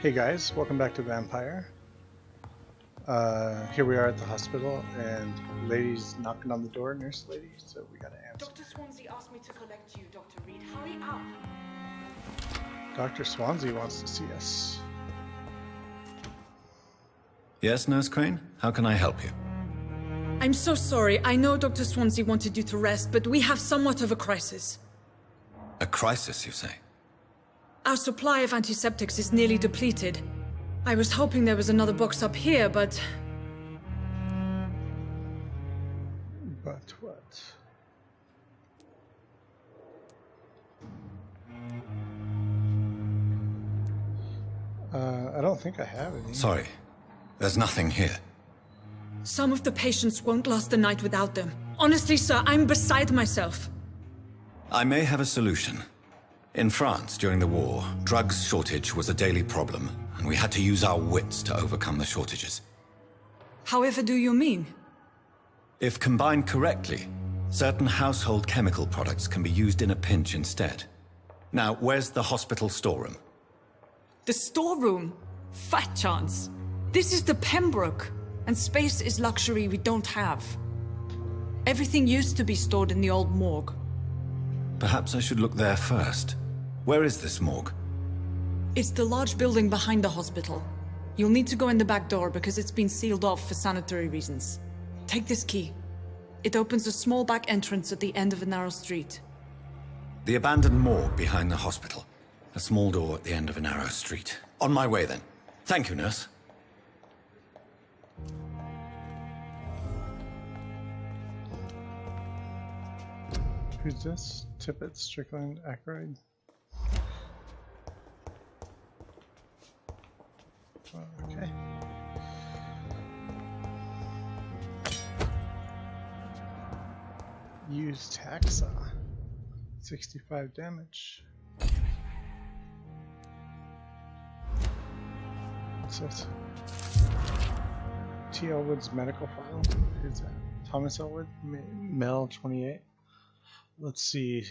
Hey guys, welcome back to Vampyr. Here we are at the hospital, and lady's knocking on the door, nurse lady, so we gotta answer. Dr. Swansea asked me to collect you, Dr. Reed. Hurry up! Dr. Swansea wants to see us. Yes, Nurse Crane? How can I help you? I'm so sorry. I know Dr. Swansea wanted you to rest, but we have somewhat of a crisis. A crisis, you say? Our supply of antiseptics is nearly depleted. I was hoping there was another box up here, but... But what? I don't think I have any. Sorry. There's nothing here. Some of the patients won't last the night without them. Honestly, sir, I'm beside myself. I may have a solution. In France, during the war, drugs shortage was a daily problem, and we had to use our wits to overcome the shortages. However do you mean? If combined correctly, certain household chemical products can be used in a pinch instead. Now, where's the hospital storeroom? The storeroom? Fat chance. This is the Pembroke, and space is luxury we don't have. Everything used to be stored in the Old Morgue. Perhaps I should look there first. Where is this morgue? It's the large building behind the hospital. You'll need to go in the back door because it's been sealed off for sanitary reasons. Take this key. It opens a small back entrance at the end of a narrow street. The abandoned morgue behind the hospital. A small door at the end of a narrow street. On my way then. Thank you, nurse. Who's this? Tippett, Strickland, Ackroyd? Okay. Use taxa. 65 damage. What's this? T. Elwood's medical file. Who's that? Thomas Elwood, male, 28. Let's see.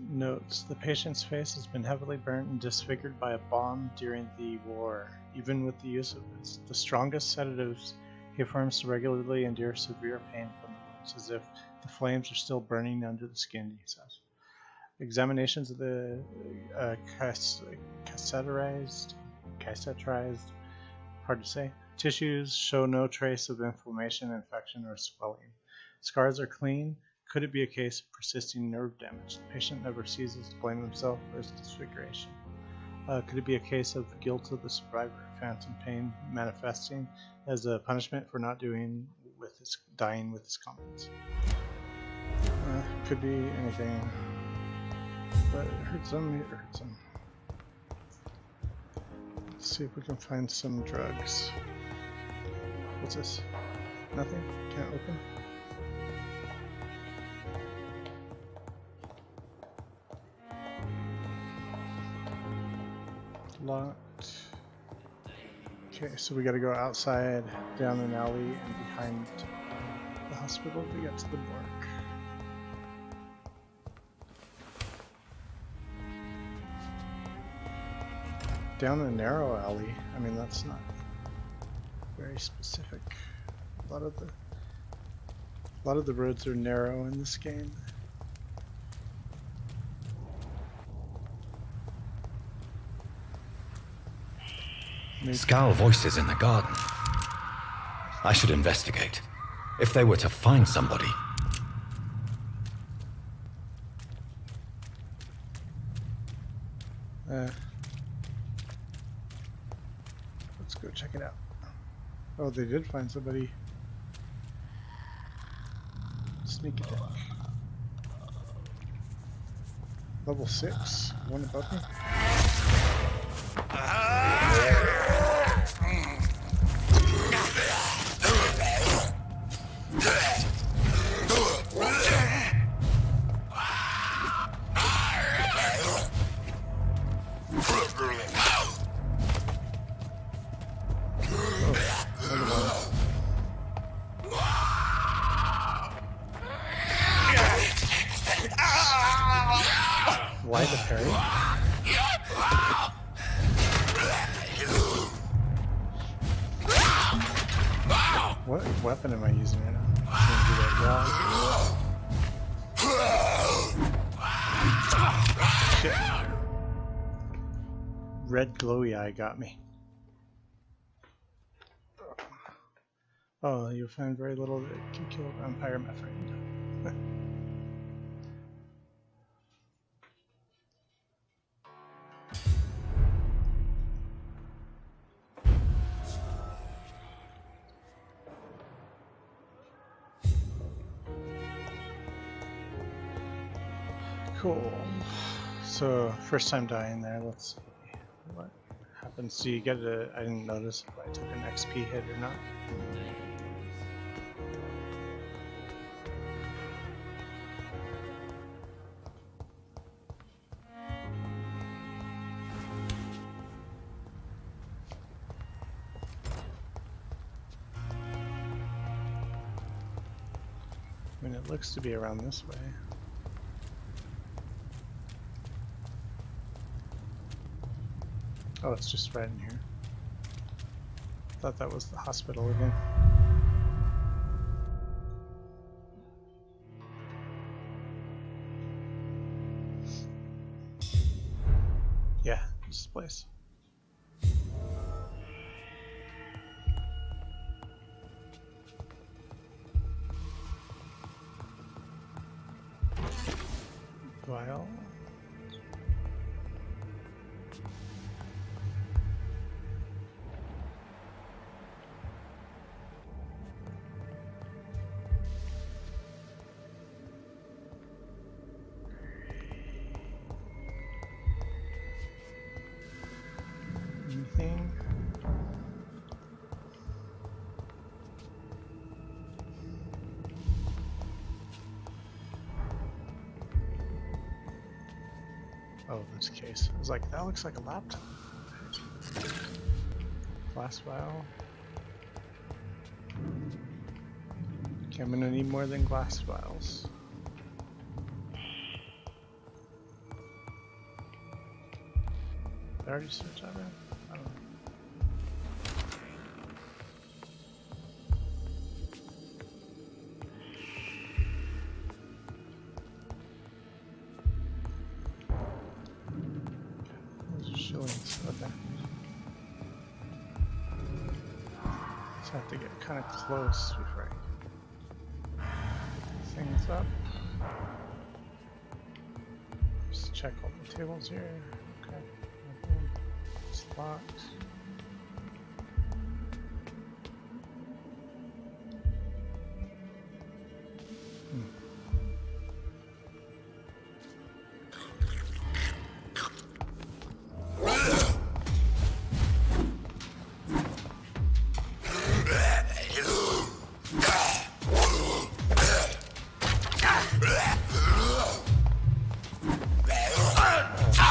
Notes. The patient's face has been heavily burnt and disfigured by a bomb during the war. Even with the use of the strongest sedatives, he affirms to regularly endure severe pain from the wounds, as if the flames are still burning under the skin, he says. Examinations of the catheterized, hard to say, tissues show no trace of inflammation, infection, or swelling. Scars are clean. Could it be a case of persisting nerve damage? The patient never ceases to blame himself for his disfiguration. Could it be a case of guilt of the survivor, phantom pain manifesting as a punishment for not dying with his comments? Could be anything, but it hurts him. It hurts him. Let's see if we can find some drugs. What's this? Nothing? Can't open? Locked. Okay, so we gotta go outside, down an alley, and behind the hospital to get to the morgue. Down a narrow alley. I mean, that's not very specific. A lot of the roads are narrow in this game. Scowl voices in the garden. I should investigate. If they were to find somebody. Let's go check it out. Oh, they did find somebody. Sneak attack. Level 6. One above me. Why the parry? weapon am I using right now? I'm gonna do that wall. Shit. Red glowy eye got me. Oh, you'll find very little that can kill a vampire, my friend. Cool. So, first time dying there, let's see what happens. So you get a, I didn't notice if I took an XP hit or not. I mean, it looks to be around this way. Oh, it's just right in here. Thought that was the hospital again. Yeah, this place. Vial. Anything? Oh, this case. I was like, that looks like a laptop. Glass vial. Okay, I'm gonna need more than glass vials. Did I already search that right? I don't know. Those are shillings. Okay. Just have to get kind of close before I get things up. Just check all the tables here. Okay. It's locked.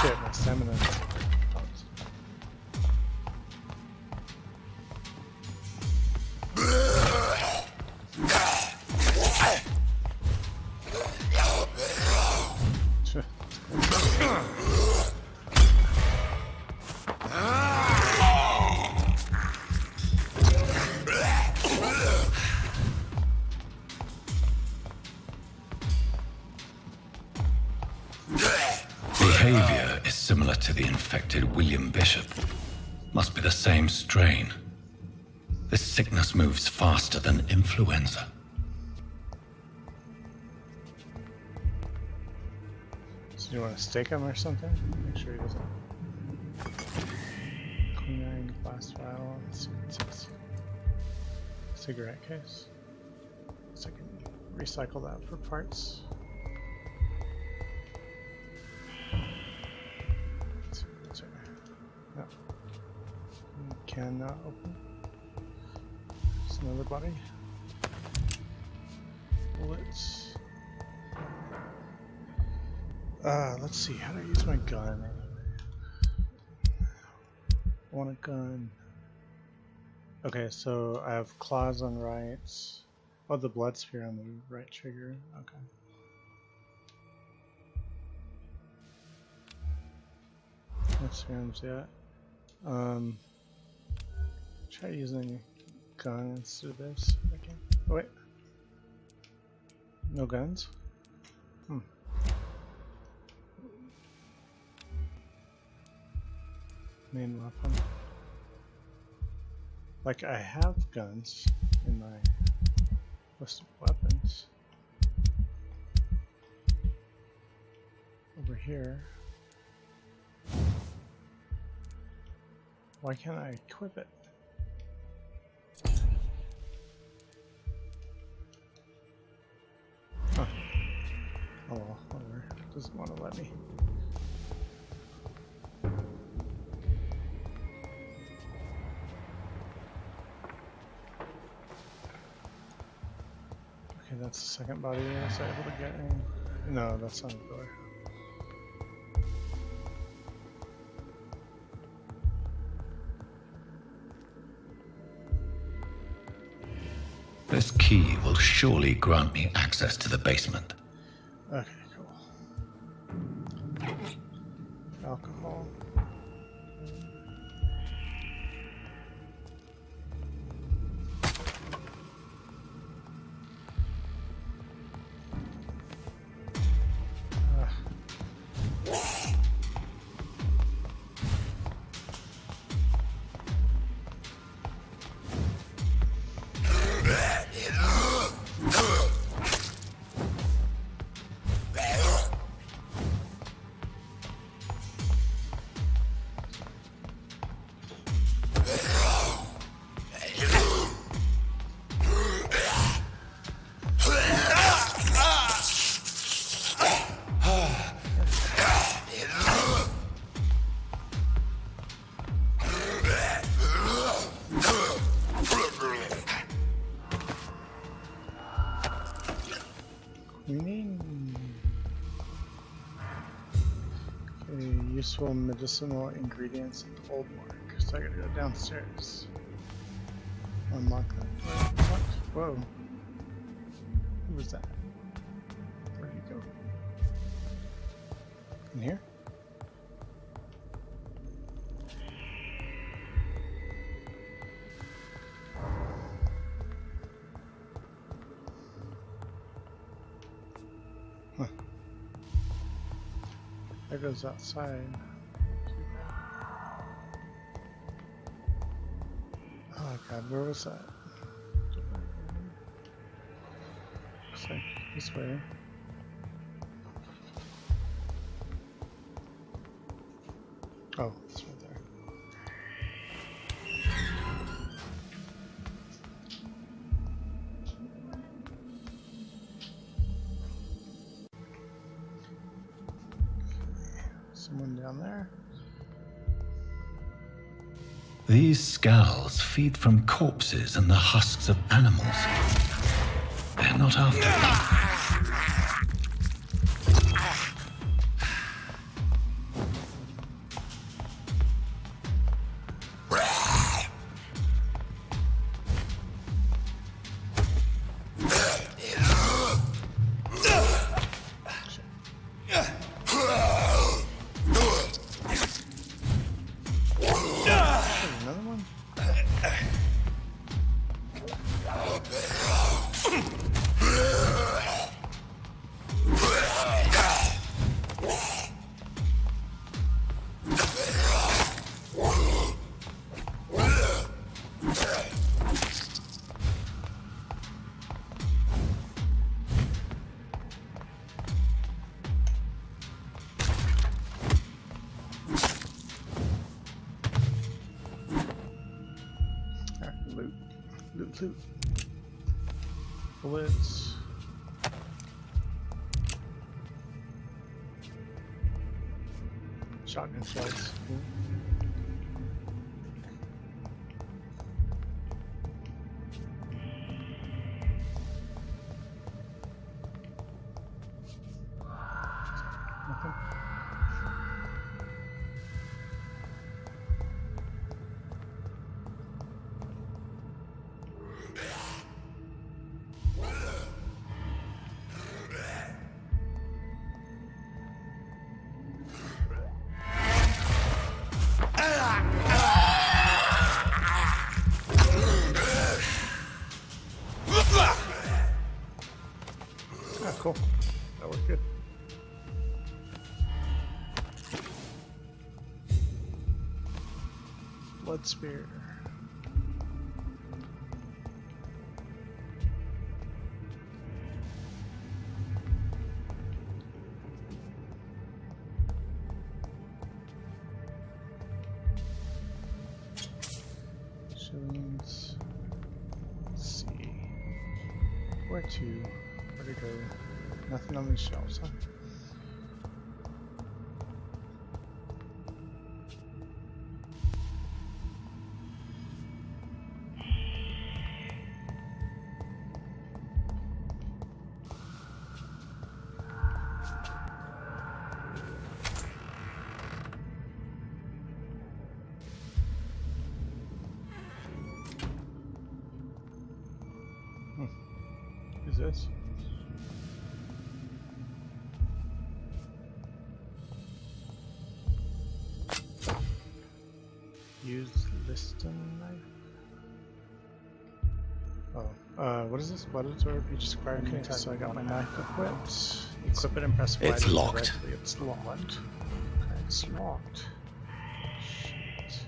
Shit, my stamina. Behavior is similar to the infected William Bishop. Must be the same strain. This sickness moves faster than influenza. So you want to stake him or something? Make sure he doesn't. Quinine, glass vial, let's see what it says. Cigarette case. So I can recycle that for parts. Let's see what's here. No. Cannot open. There's another body. Bullets. Let's see, how do I use my gun anyway? I want a gun. Okay, so I have claws on right. Oh, the blood sphere on the right trigger. Okay. No spams yet. Try using guns through this. Okay. Oh, wait. No guns? Main weapon. Like, I have guns in my list of weapons. Over here. Why can't I equip it? Huh. Oh well, whatever. It doesn't want to let me. Okay, that's the second body. Was I able to get in? No, that's not a door. This key will surely grant me access to the basement. Okay, cool. Alcohol. Useful medicinal ingredients in Old Morgue. So I gotta go downstairs. Unlock that door. What? Whoa. Who was that? Where'd he go? In here? Huh. There goes outside. Oh god, where was that? Looks like this way. Oh, it's right there. Someone down there. These skulls feed from corpses and the husks of animals. They're not after me. Loot. Bullets. Shotgun shells. Nothing. Cool. That worked good. Blood spear. Shillings. Let's see. Where to go? Nothing on these shelves, huh? Who's this? Use Liston knife. Oh, what is this? Blood absorb. You just acquired. Okay, so I got my knife equipped. Equip it and press Y. It's locked. It's locked. Okay, it's locked. Shit.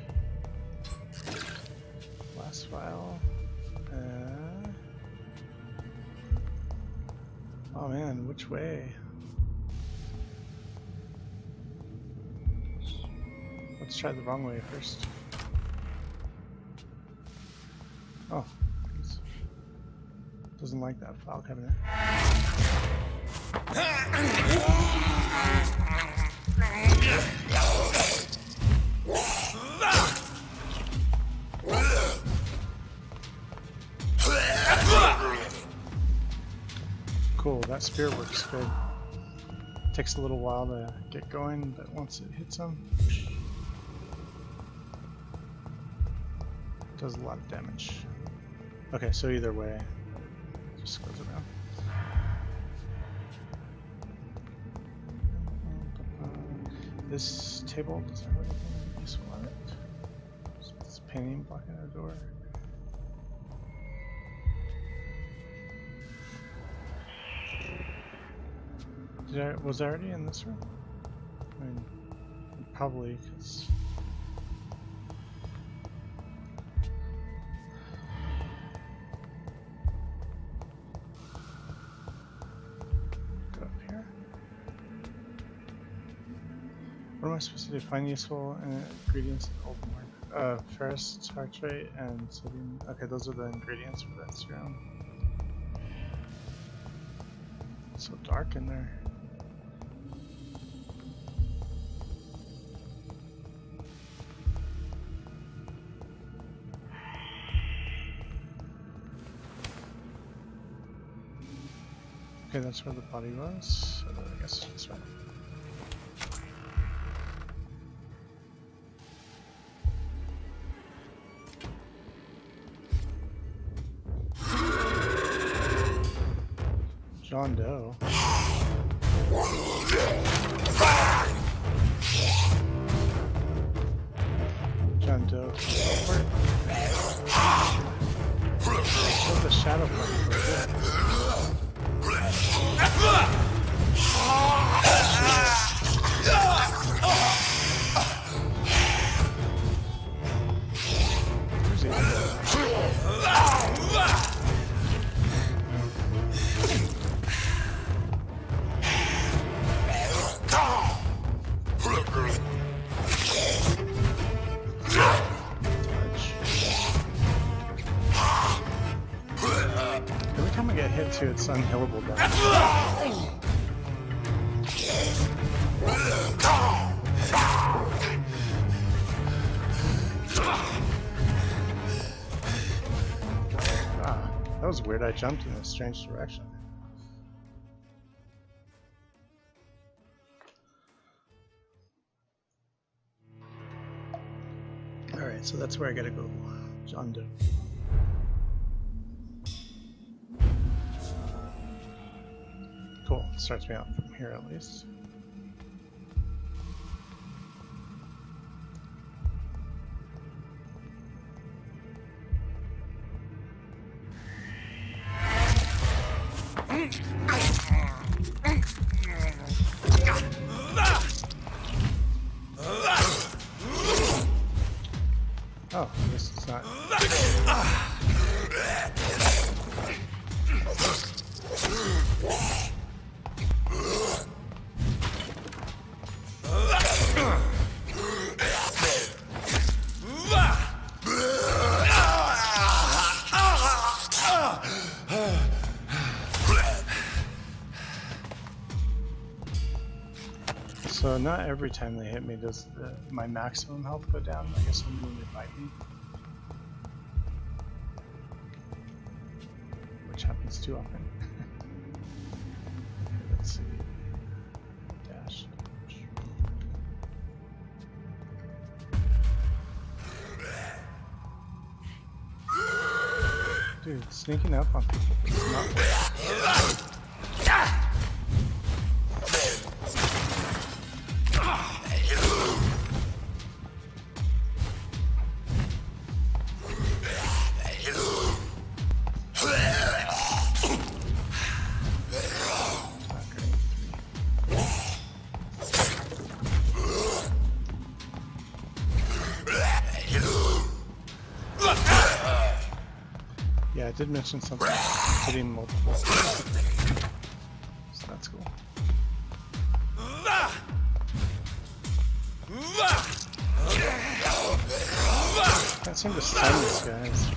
Last file. Oh man, which way? Let's try the wrong way first. Oh, doesn't like that file cabinet. Cool, that spear works good. Takes a little while to get going, but once it hits them, it does a lot of damage. Okay, so either way, it just goes around. This table doesn't have anything useful on it. It's painting blocking our door. Was I already in this room? I mean, probably, because... Go up here. What am I supposed to do? Find useful ingredients in Old Morgue. Ferrous tartrate and sodium. Okay, those are the ingredients for that serum. It's so dark in there. Okay, that's where the body was. So I guess that's right. John Doe. John Doe. Where's the shadow from? Every time I get hit too, it's unkillable down. That was weird, I jumped in a strange direction. Alright, so that's where I gotta go. John Doe. Cool, starts me out from here at least. Oh, this is not. So not every time they hit me does my maximum health go down. I guess only when they bite me. Which happens too often. Let's see. Dash. Dude, sneaking up on people is not worth it. Yeah, I did mention something about hitting multiple times. So that's cool. Can't seem to stun these guys.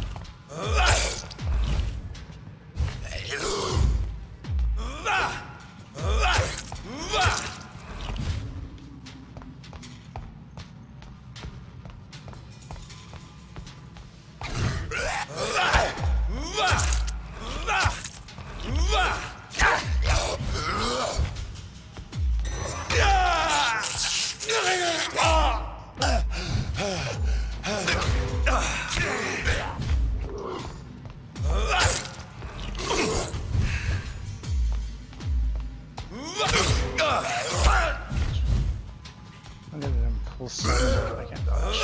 I'm getting them full stun, but I can't dodge.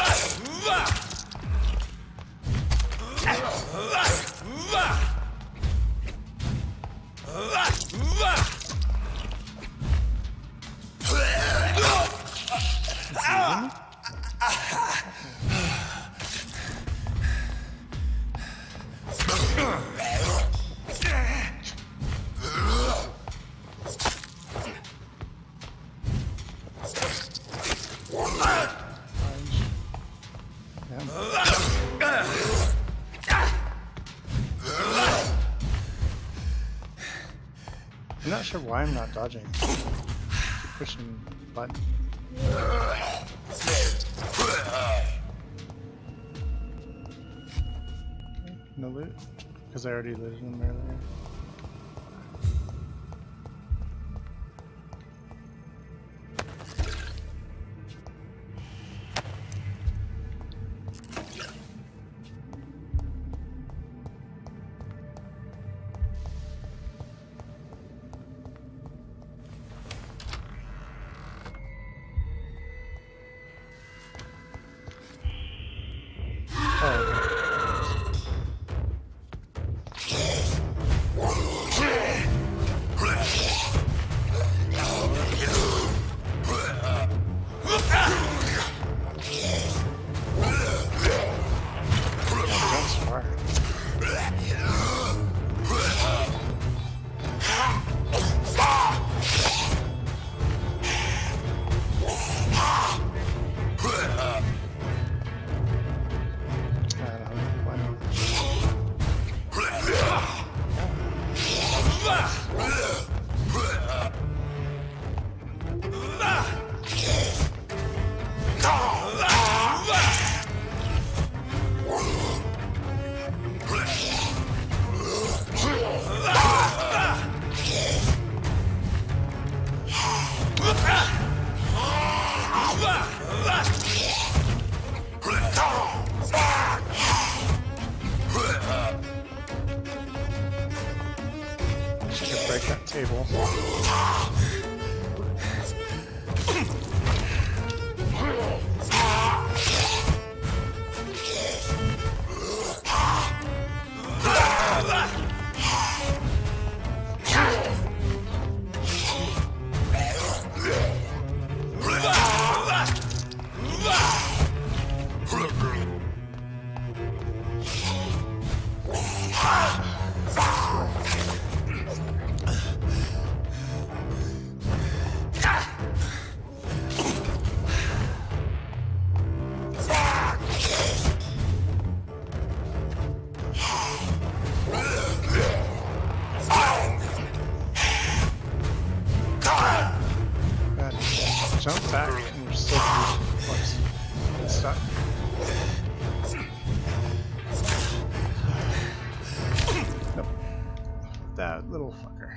I'm not sure why I'm not dodging. Keep pushing the button. Okay, no loot? Because I already looted them earlier. Break that table. motherfucker.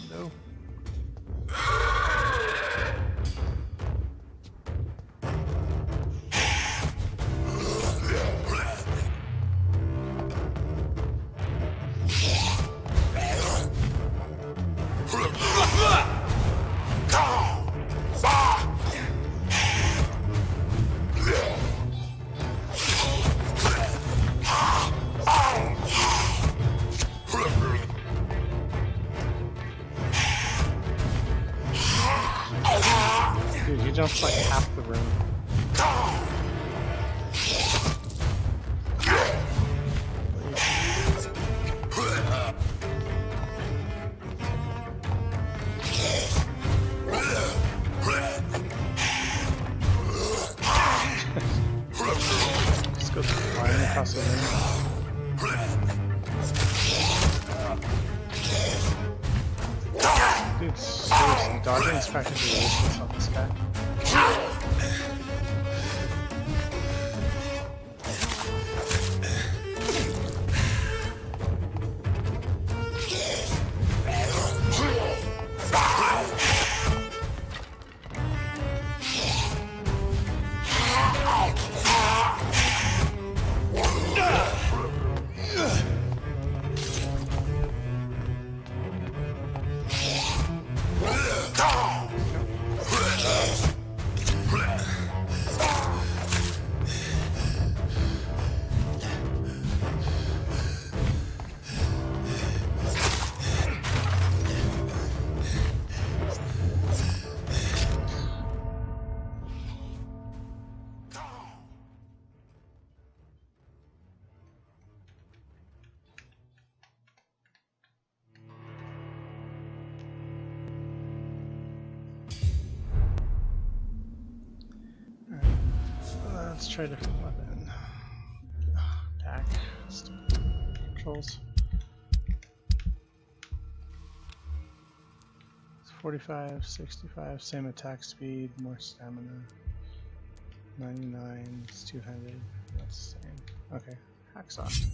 No. Dude, he jumps like half the room. Just goes flying across the room. Dude, seriously, dodging is practically useless on this guy. Let's try a different weapon. Attack. Controls. It's 45, 65, same attack speed, more stamina. 99, it's 200. That's the same. Okay, hacksaw.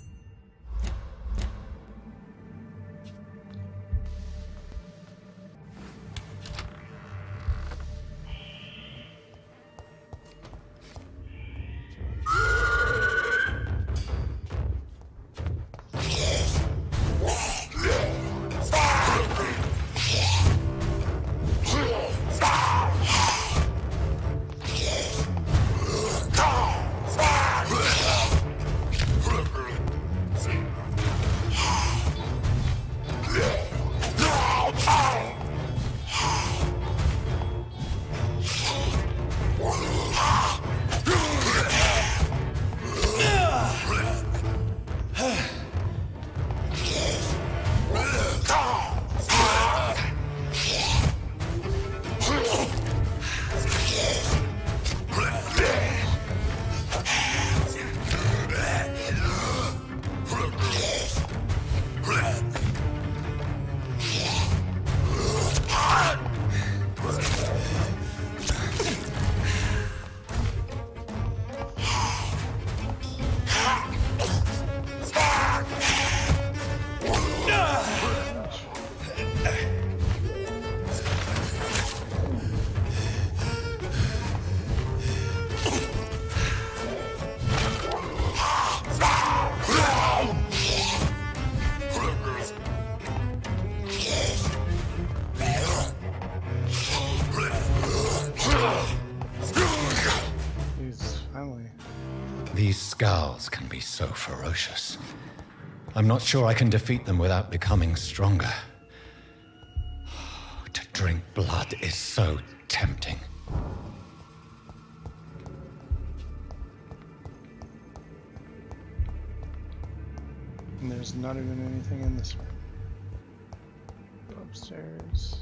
These scowls can be so ferocious. I'm not sure I can defeat them without becoming stronger. To drink blood is so tempting. And there's not even anything in this room. Upstairs.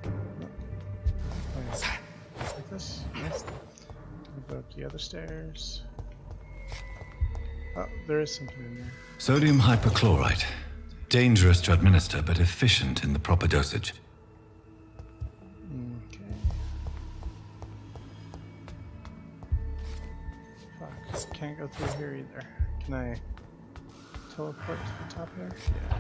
No. Oh, yeah. Like this? Yes. Go up the other stairs. Oh, there is something in there. Sodium hypochlorite. Dangerous to administer, but efficient in the proper dosage. Okay. Fuck. Can't go through here either. Can I teleport to the top here? Yeah.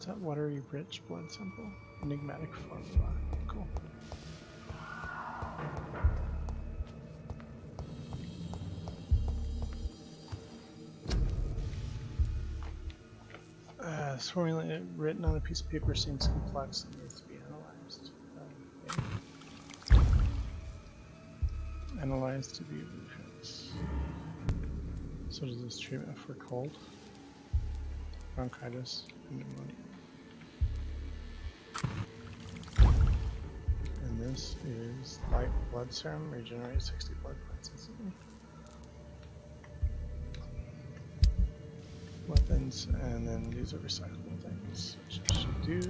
Is that watery rich blood sample? Enigmatic formula. Cool. This formula written on a piece of paper seems complex and needs to be analyzed. Okay. Analyzed to be blueprints. So does this treatment for cold, bronchitis, and pneumonia. And this is light blood serum, regenerates 60 blood points instantly. Weapons, and then these are recyclable things, which I should do.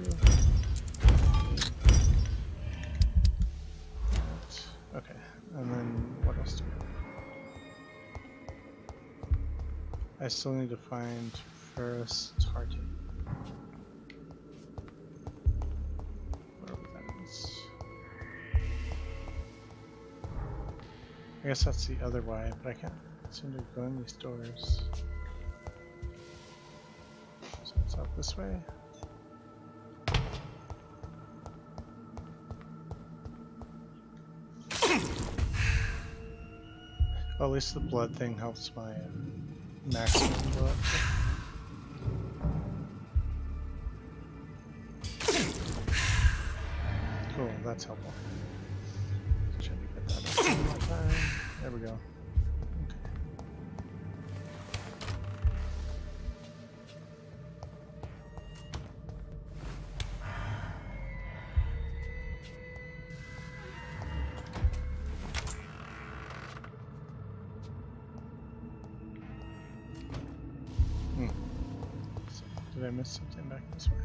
Okay, and then what else do we have? I still need to find ferrous tartan. Whatever that is. I guess that's the other way, but I can't seem to go in these doors. So it's up this way. Well, at least the blood thing helps my maximum go up. Cool, that's helpful. Try to get that up one more time. There we go. Did I miss something back this way?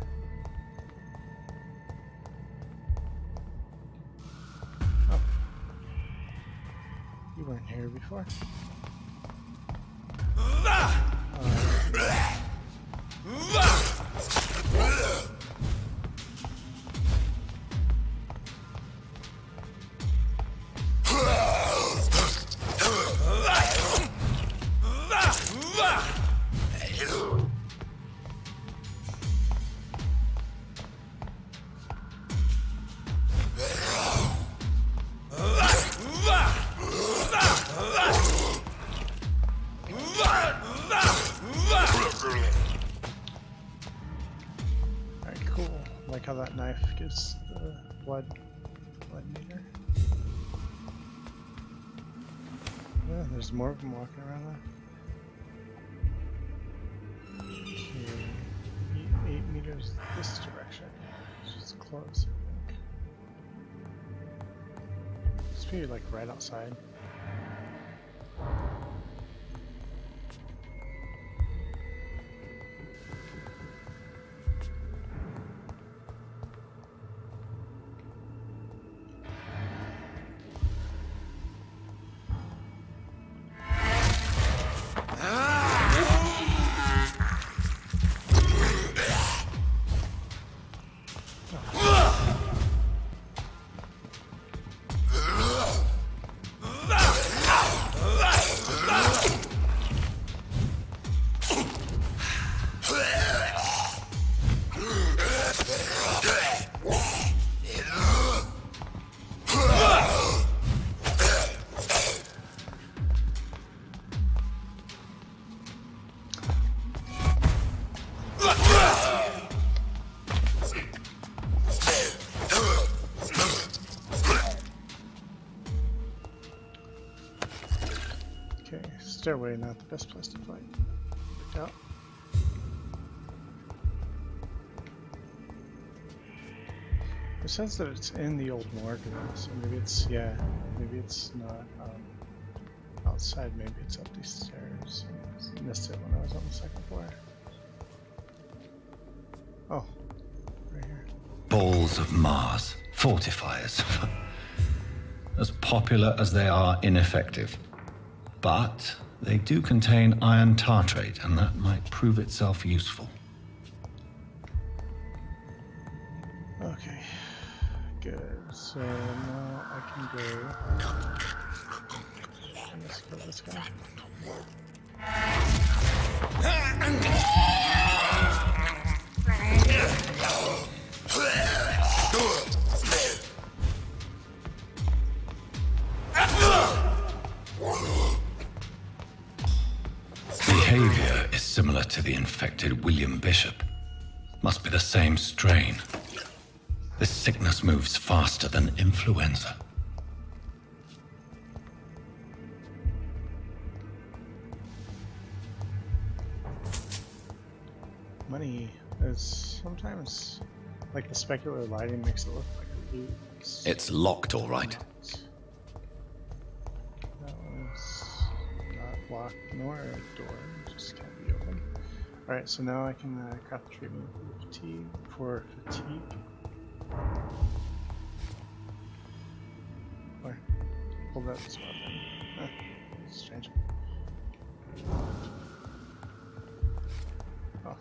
Oh. You weren't here before. Alright, cool. Like how that knife gives the blood meter. Yeah, there's more of them walking around there. Okay. 8 meters this direction. It's just close, I think. It's maybe like right outside. Stairway, not the best place to fight. Worked out. It says that it's in the Old Morgue, so maybe it's, yeah, maybe it's not outside. Maybe it's up these stairs. I missed it when I was on the second floor. Oh, right here. Balls of Mars. Fortifiers. As popular as they are ineffective. But they do contain iron tartrate, and that might prove itself useful. Okay, good. So now I can go. Let's kill this guy. Behavior is similar to the infected William Bishop. Must be the same strain. This sickness moves faster than influenza. Money is sometimes like the specular lighting makes it look like a loot. It's locked, all right. That one's not locked nor a door, it just can't be open. Alright, so now I can craft the treatment for fatigue. Where? Hold that spot then. It's strange. Oh.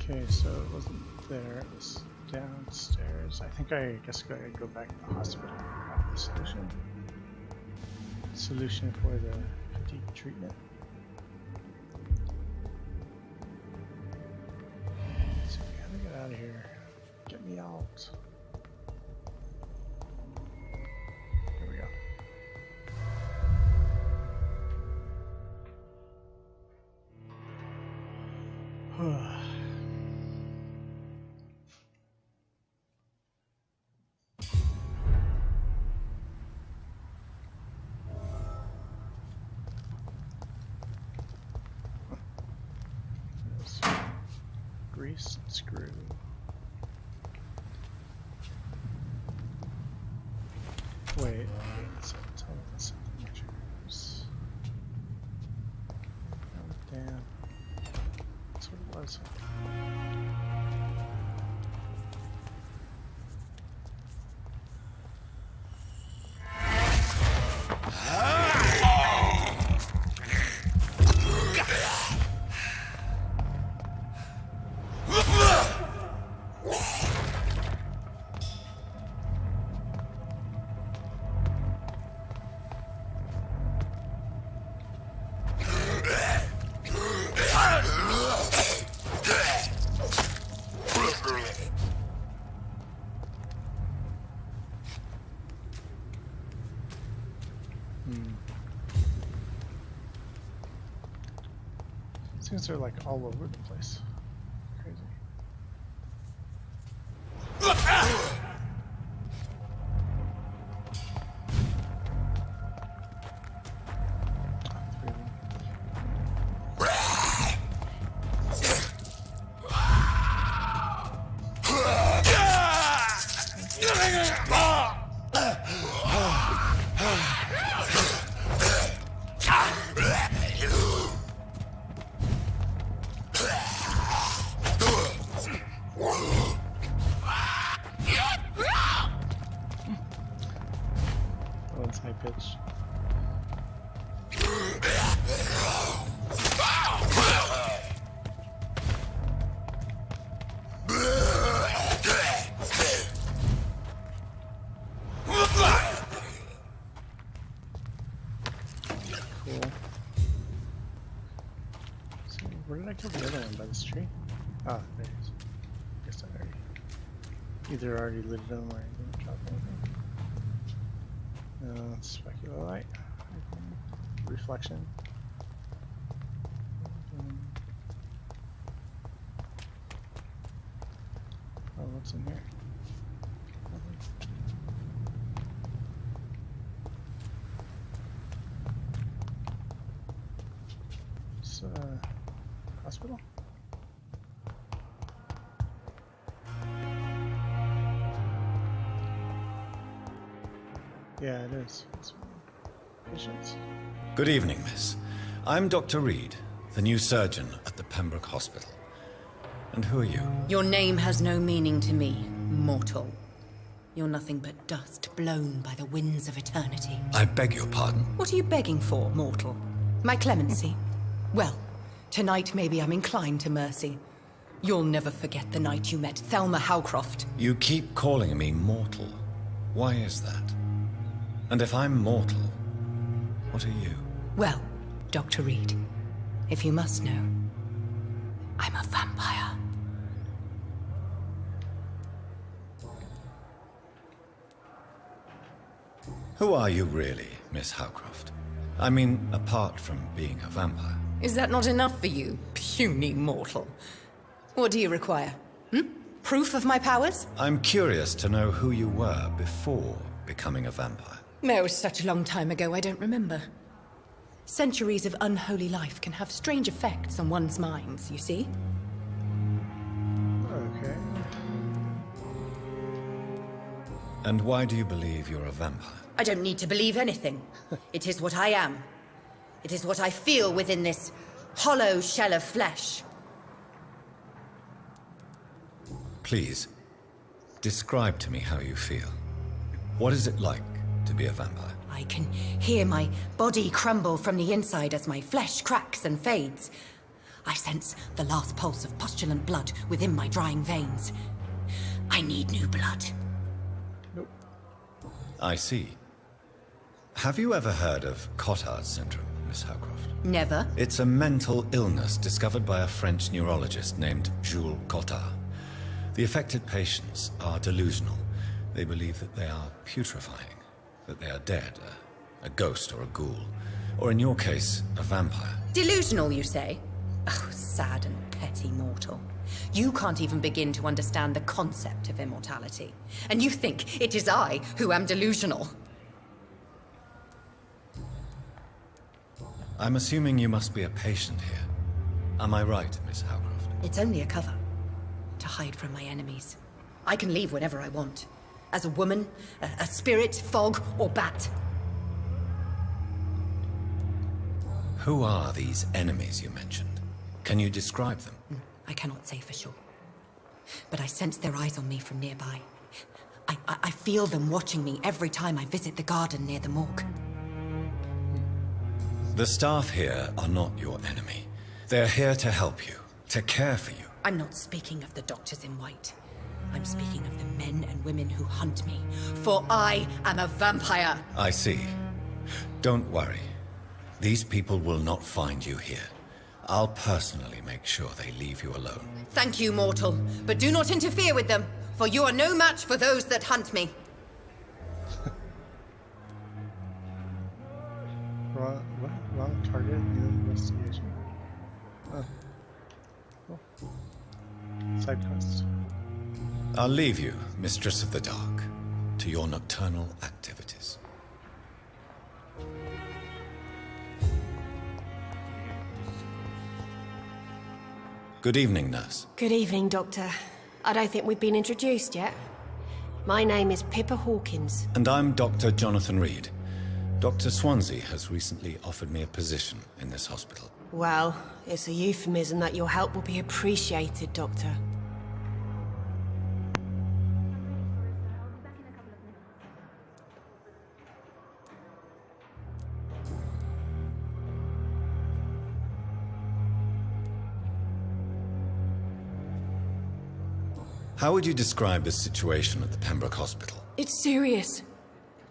Okay, so it wasn't there, it was downstairs. I think I guess I gotta go back to the hospital and have the solution. Solution for the fatigue treatment. So we gotta get out of here. Get me out. Here we go. Grease and screw. Wait, so tell me something triggers. Oh damn. That's what it was. Things are like all over the place. Crazy. High pitch. Cool. So where did I kill the other one? By this tree? Ah, there it is. Guess I already Either already lit them or didn't drop anything. Specular light. Reflection. Oh, what's in here? It's hospital? Yeah, it is. It's patients. Good evening, miss. I'm Dr. Reed, the new surgeon at the Pembroke Hospital. And who are you? Your name has no meaning to me, mortal. You're nothing but dust blown by the winds of eternity. I beg your pardon. What are you begging for, mortal? My clemency? Well, tonight maybe I'm inclined to mercy. You'll never forget the night you met Thelma Howcroft. You keep calling me mortal. Why is that? And if I'm mortal, what are you? Well, Dr. Reed, if you must know, I'm a vampire. Who are you really, Miss Howcroft? I mean, apart from being a vampire. Is that not enough for you, puny mortal? What do you require? Proof of my powers? I'm curious to know who you were before becoming a vampire. It was such a long time ago, I don't remember. Centuries of unholy life can have strange effects on one's minds, you see? Okay. And why do you believe you're a vampire? I don't need to believe anything. It is what I am. It is what I feel within this hollow shell of flesh. Please, describe to me how you feel. What is it like to be a vampire? I can hear my body crumble from the inside as my flesh cracks and fades. I sense the last pulse of postulant blood within my drying veins. I need new blood. Nope. I see. Have you ever heard of Cotard's syndrome, Miss Howcroft? Never. It's a mental illness discovered by a French neurologist named Jules Cotard. The affected patients are delusional. They believe that they are putrefying, that they are dead, a ghost or a ghoul, or in your case, a vampire. Delusional, you say? Oh, sad and petty mortal. You can't even begin to understand the concept of immortality. And you think it is I who am delusional. I'm assuming you must be a patient here. Am I right, Miss Howcroft? It's only a cover. To hide from my enemies. I can leave whenever I want. As a woman, a spirit, fog, or bat. Who are these enemies you mentioned? Can you describe them? I cannot say for sure. But I sense their eyes on me from nearby. I feel them watching me every time I visit the garden near the morgue. The staff here are not your enemy. They're here to help you, to care for you. I'm not speaking of the doctors in white. I'm speaking of the men and women who hunt me. For I am a vampire. I see. Don't worry. These people will not find you here. I'll personally make sure they leave you alone. Thank you, mortal. But do not interfere with them, for you are no match for those that hunt me. Wrong target, new investigation. Oh. Cool. Side quest. I'll leave you, Mistress of the Dark, to your nocturnal activities. Good evening, nurse. Good evening, Doctor. I don't think we've been introduced yet. My name is Pippa Hawkins. And I'm Dr. Jonathan Reed. Dr. Swansea has recently offered me a position in this hospital. Well, it's a euphemism that your help will be appreciated, Doctor. How would you describe the situation at the Pembroke Hospital? It's serious.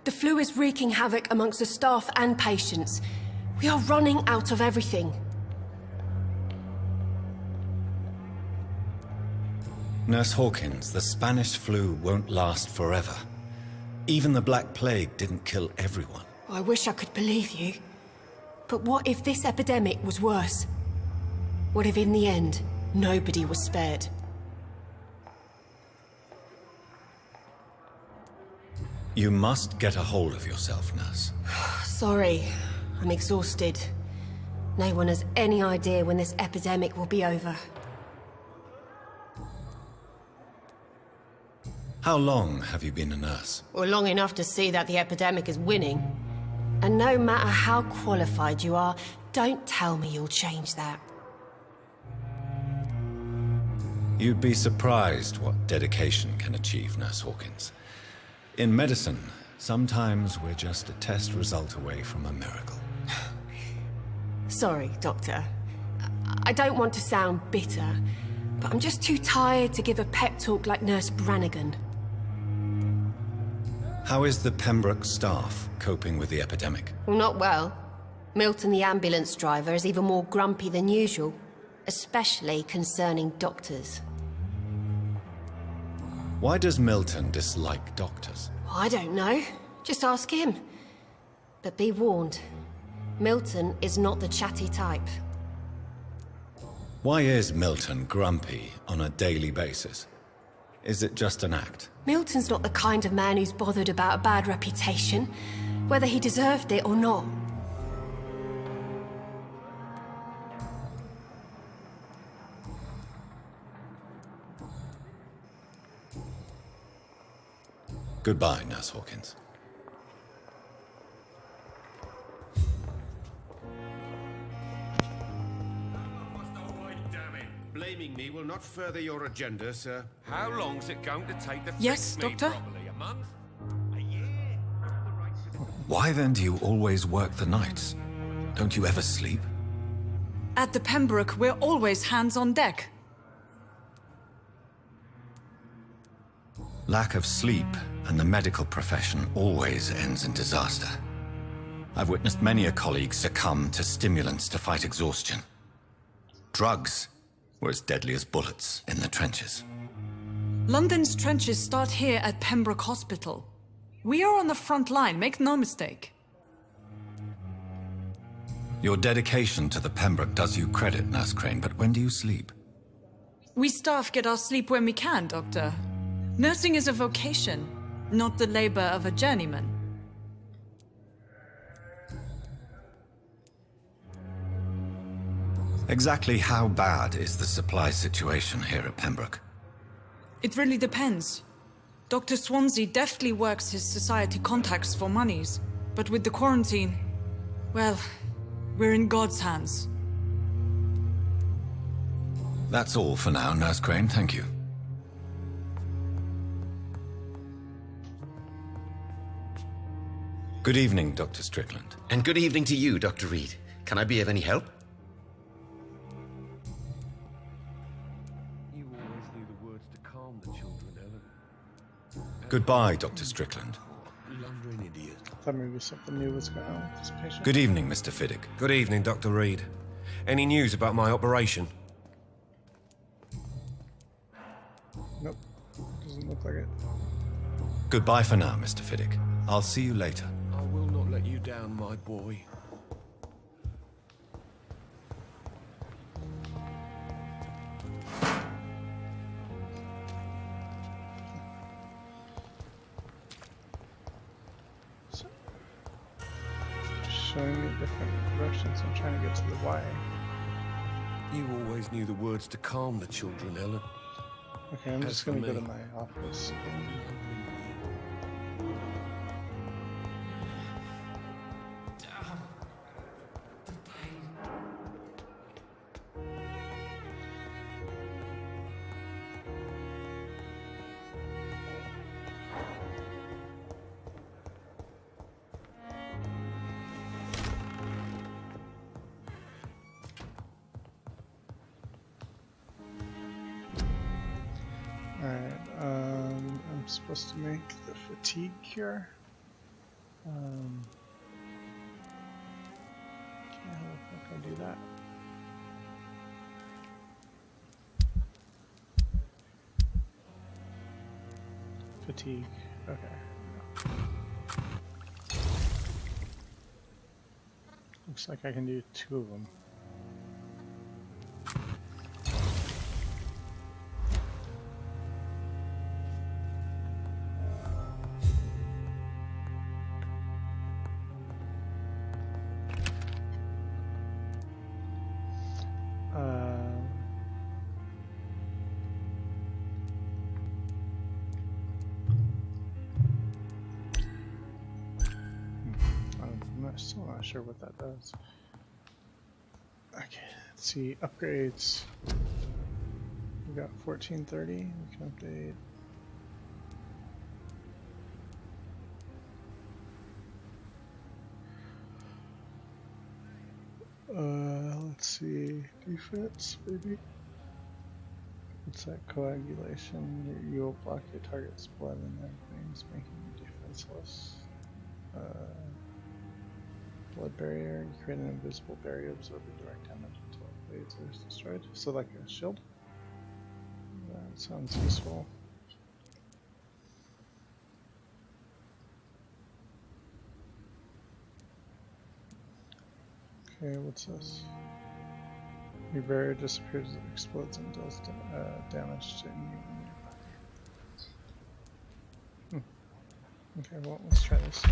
The flu is wreaking havoc amongst the staff and patients. We are running out of everything. Nurse Hawkins, the Spanish flu won't last forever. Even the Black Plague didn't kill everyone. I wish I could believe you. But what if this epidemic was worse? What if in the end, nobody was spared? You must get a hold of yourself, Nurse. Sorry, I'm exhausted. No one has any idea when this epidemic will be over. How long have you been a nurse? Well, long enough to see that the epidemic is winning. And no matter how qualified you are, don't tell me you'll change that. You'd be surprised what dedication can achieve, Nurse Hawkins. In medicine, sometimes we're just a test result away from a miracle. Sorry, Doctor. I don't want to sound bitter, but I'm just too tired to give a pep talk like Nurse Brannigan. How is the Pembroke staff coping with the epidemic? Well, not well. Milton, the ambulance driver, is even more grumpy than usual, especially concerning doctors. Why does Milton dislike doctors? I don't know. Just ask him. But be warned, Milton is not the chatty type. Why is Milton grumpy on a daily basis? Is it just an act? Milton's not the kind of man who's bothered about a bad reputation, whether he deserved it or not. Goodbye, Nurse Hawkins. Blaming me will not further your agenda, sir. How long's it going to take to Yes, fix me Doctor? properly? A month? A year? Why then do you always work the nights? Don't you ever sleep? At the Pembroke, we're always hands on deck. Lack of sleep and the medical profession always ends in disaster. I've witnessed many a colleague succumb to stimulants to fight exhaustion. Drugs were as deadly as bullets in the trenches. London's trenches start here at Pembroke Hospital. We are on the front line, make no mistake. Your dedication to the Pembroke does you credit, Nurse Crane, but when do you sleep? We staff get our sleep when we can, Doctor. Nursing is a vocation, not the labor of a journeyman. Exactly how bad is the supply situation here at Pembroke? It really depends. Dr. Swansea deftly works his society contacts for monies, but with the quarantine, well, we're in God's hands. That's all for now, Nurse Crane, thank you. Good evening, Dr. Strickland. And good evening to you, Dr. Reed. Can I be of any help? You always knew the words to calm the children, Ellen. Goodbye, Dr. Strickland. Blundering idiot. Thought maybe something new was going on with this patient. Good evening, Mr. Fiddick. Good evening, Dr. Reed. Any news about my operation? Nope. Doesn't look like it. Goodbye for now, Mr. Fiddick. I'll see you later. I will not let you down, my boy. Showing me different directions. I'm trying to get to the Y. You always knew the words to calm the children, Ellen. Okay, I'm As just for gonna go me- to my office. Alright, I'm supposed to make the fatigue cure. Okay, how the fuck I do that? Fatigue. Okay. Looks like I can do 2 of them. I'm still not sure what that does. Okay, let's see. Upgrades. We got 1430. We can update. Let's see. Defense, maybe. What's that? Coagulation. You will block your target's blood in their veins, making you defenseless. Blood barrier. You create an invisible barrier absorbing direct damage until it fades or is destroyed. So like a shield. That sounds useful. Okay, what's this? Your barrier disappears as it explodes and does damage to any nearby. Okay, well, let's try this.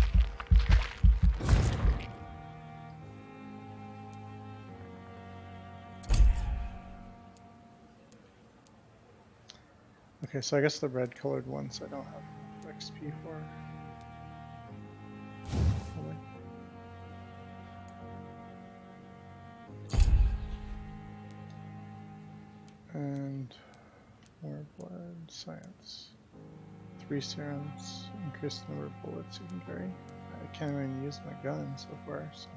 Okay, so I guess the red colored ones I don't have XP for. Probably. And more blood, science. 3 serums, increase the number of bullets you can carry. I can't even use my gun so far, so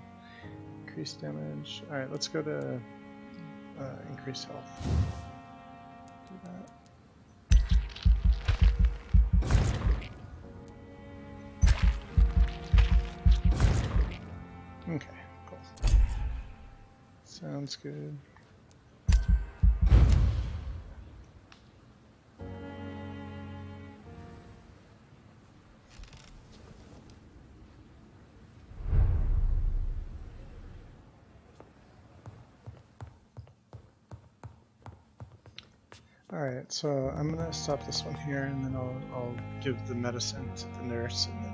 increase damage. Alright, let's go to increase health. Do that. Okay, cool. Sounds good. Alright, so I'm gonna stop this one here and then I'll give the medicine to the nurse and